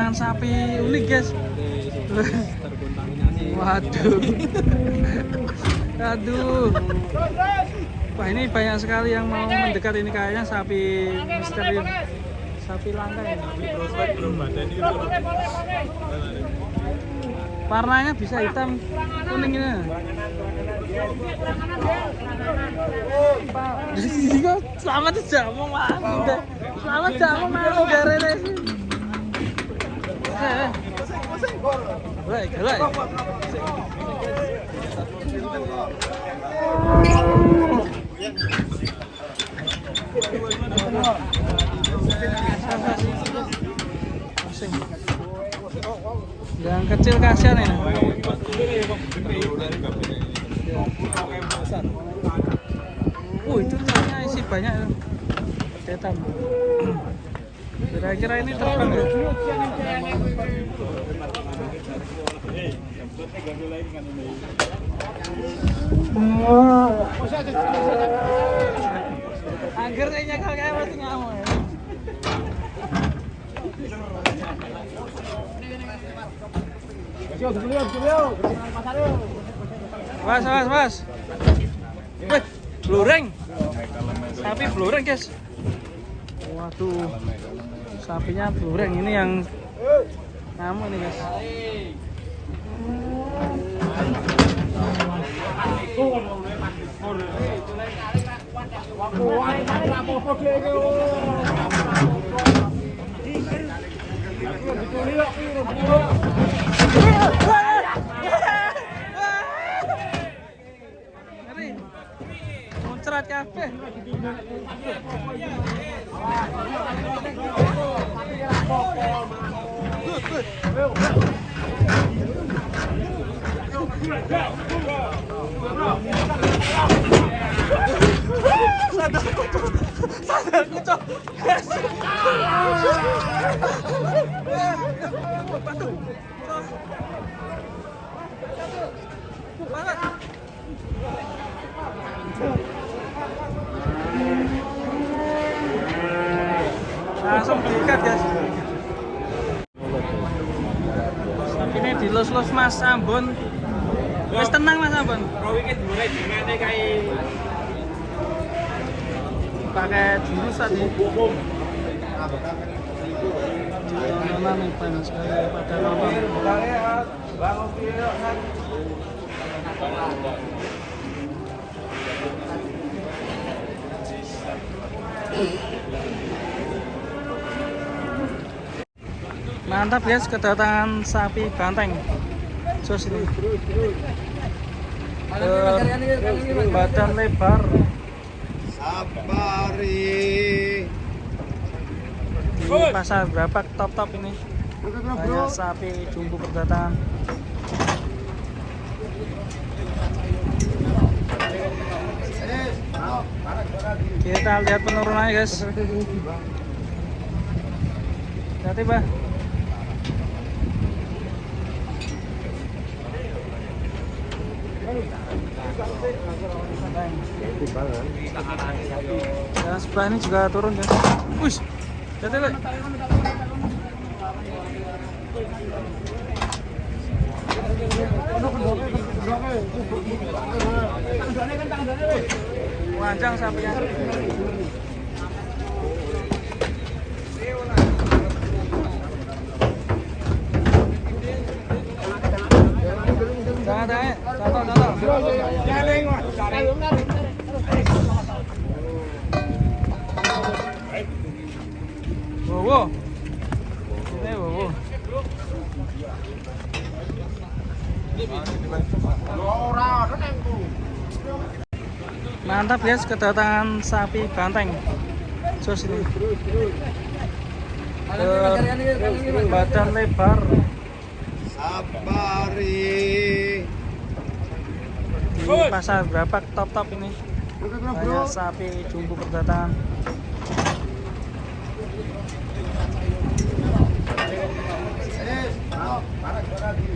kedatangan sapi unik guys. Waduh. Aduh. Wah, ini banyak sekali yang mau mendekat, ini kayaknya sapi misteri. Sapi langka ini. Warnanya bisa hitam, kuning ini. Selamat jamu mandi. Selamat jamu mandi garene sih. Gelai. Yang kecil kasihan ini. Itu ternyata isi banyak setan. Kira-kira ini terbang ya? Anggernya nyakal kayak masih ngamuk ya. Was. Wih, blureng. Sapi blureng guys. Waduh, sapinya blureng. Ini yang ngamuk ini guys. Muncrat kabeh. Sadar kucok. Langsung diikat guys. Sapi ini dilus-lus Mas Ambon. Wis tenang Mas Ambon. Pakai jurus tadi. Tontonan nih panas sekali pada nonton. Mantap guys, kedatangan sapi banteng. Jos ini. Badan lebar. Sabari. Di pasar berapa top ini. Banyak sapi jumbo kedatangan. Kita lihat penurunannya guys. Hati Bah. Dan sebelah ini juga turun guys. Wush, hati Pak. Panjang sapinya. Wow. Ini wow. Mantap guys, kedatangan sapi banteng. Jos ini. Badan lebar. Sabari. Di pasar berapa top ini. Banyak sapi jumbo kedatangan.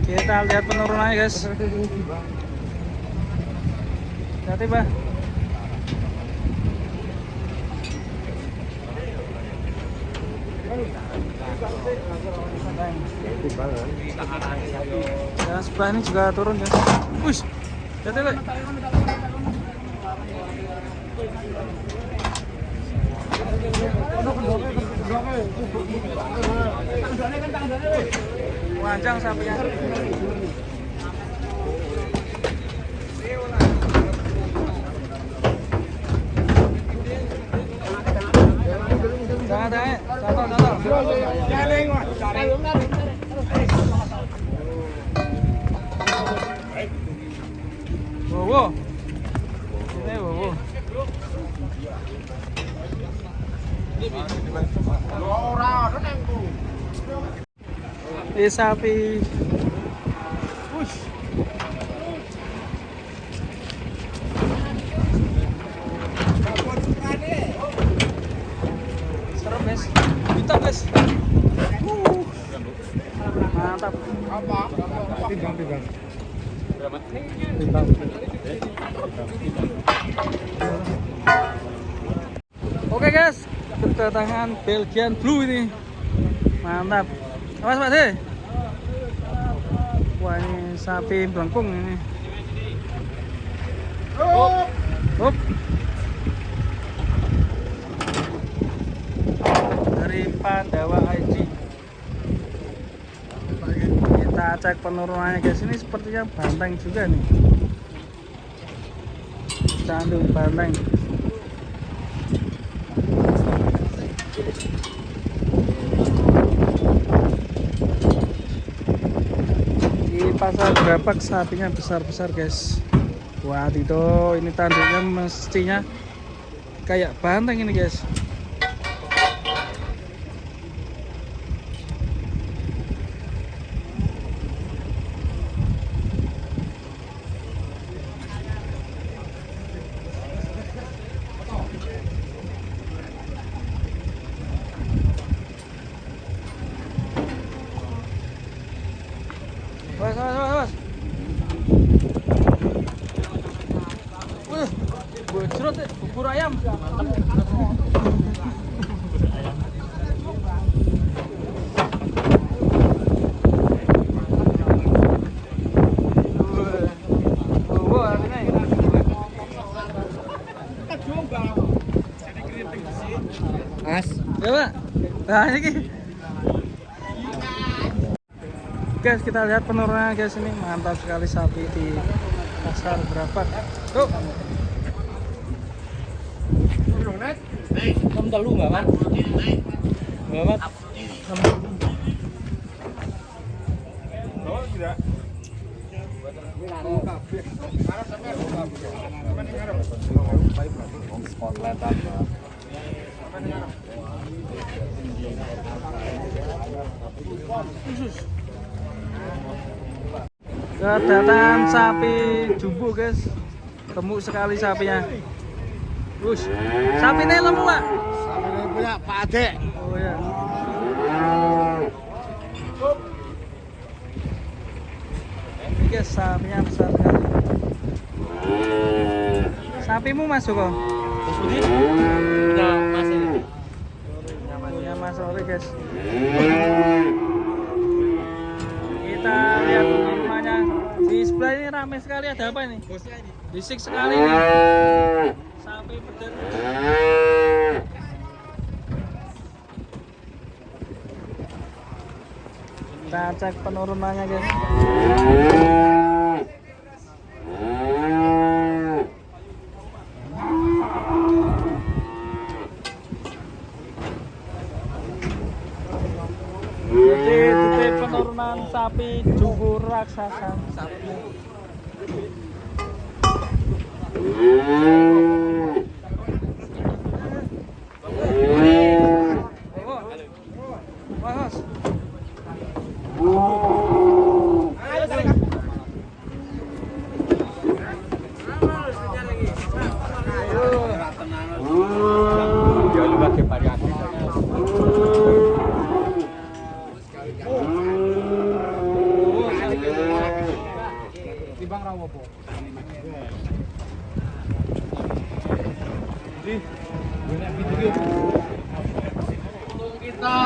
Kita lihat penurunannya guys. Hati Pak. Yang sebelah ini juga turun guys. Wih, lihat lihat. Panjang sapinya. Wow, ini wow. Ini sapi. Wush. Serem guys, hitam guys. Mantap. Timbang. Oke guys, kedatangan Belgian Blue ini. Mantap. Awas Pak De. Wah ini sapi belengkung ini. Hop. Dari Pandawa ID. Kita cek penurunannya guys, ini sepertinya banteng juga nih. Candu banteng. Di pasar Grapak sapinya besar-besar guys. Wah itu ini tanduknya mestinya kayak banteng ini guys. Awas. Bojrot bubur ayam. As. Ya, Pak. Nah, ini. Guys, kita lihat penurunan guys, ini mantap sekali sapi di pasar Grapak. Tuh. Kamu tahu nggak kan? Nggak mat. Oh tidak. Kedatangan sapi jumbo guys, gemuk sekali sapinya. Wush, sapi ini lemu Pak. Sapi ini punya Pak Ade. Oh ya. Ini guys sapinya besar sekali. Sapimu masuk kok? Ya, masih. Punya Mas Ori guys. Kita lihat rumahnya. Di sebelah ini ramai sekali, ada apa ini? Bosnya ini. Bisik sekali nih. Sapi pedet. Kita cek penurunannya guys. Jadi titik penurunan sapi jumbo raksasa. Mas. Di Bang Rawopo. Di, kita